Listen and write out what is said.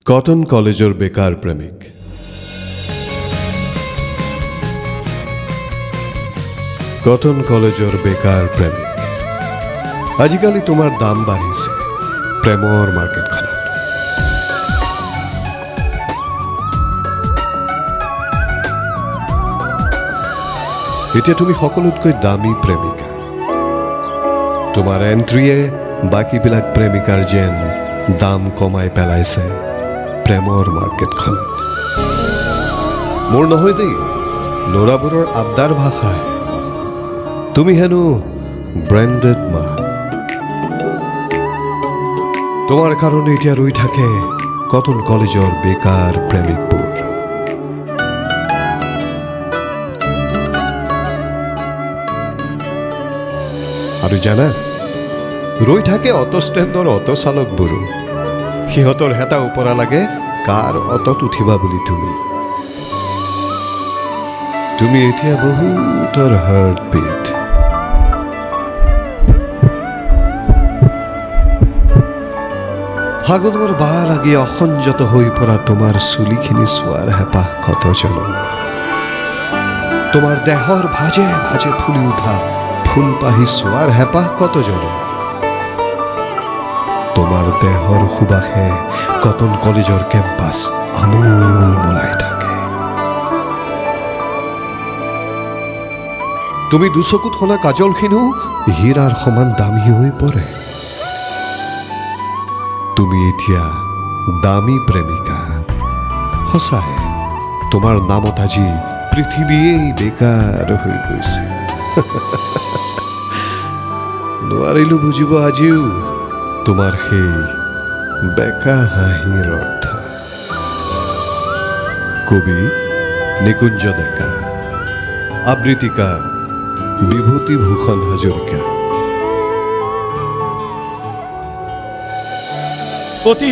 Cotton কলেজৰ বেকাৰ প্ৰেমিক। কটন কলেজৰ বেকাৰ প্ৰেমিক। আজিকালি তোমাৰ দাম বাঢ়িছে প্ৰেমৰ মাৰ্কেটখনত। এতিয়া তুমি সকলোতকৈ দামী প্ৰেমিকা। তোমাৰ এন্ট্ৰিয়ে বাকীবিলাক প্ৰেমিকাৰ যেন দাম কমাই পেলাইছে প্ৰেমৰ মাৰ্কেটখনত। মোৰ নহয় দেই, ল'ৰাবোৰৰ আড্ডাৰ ভাষাই তুমি হেনো ব্ৰেণ্ডেড মা। তোমাৰ কাৰণে এতিয়া ৰৈ থাকে কটন কলেজৰ বেকাৰ প্ৰেমিকবোৰ। আৰু জানা, ৰৈ থাকে অটো ষ্টেণ্ডৰ অটো চালকবোৰো। সিহঁতৰ হেতা ওপৰা লাগে কাৰ অটত উঠিবা বুলি তুমি এতিয়া বহুতৰ হাৰ্ট বিট। ফাগুনৰ বাহ লাগি অসঞ্জত হৈ পৰা তোমাৰ চুলিখিনি চোৱাৰ হেঁপাহ কতজনৰ। তোমাৰ দেহৰ ভাজে ভাজে ফুলি উঠা ফুলপাহি চোৱাৰ হেঁপাহ কতজনৰ। তোমাৰ দেহৰ সুবাসে কটন কলেজৰ কেম্পাছ আমোল মলাই থাকে। তুমি দুচকুত সনা কাজলখিনিও হীৰাৰ সমান দামী হৈ পৰে। তুমি এতিয়া দামী প্ৰেমিকা। সঁচাই তোমাৰ নামত আজি পৃথিৱীয়েই বেকাৰ হৈ গৈছে। নোৱাৰিলো বুজিব আজিও তোমাৰ সেই বেকা হাঁহিৰ অৰ্থ। কবি নিকুঞ্জ ডেকা, আবৃত্তিকাৰ বিভূতিভূষণ হাজৰিকা। অতি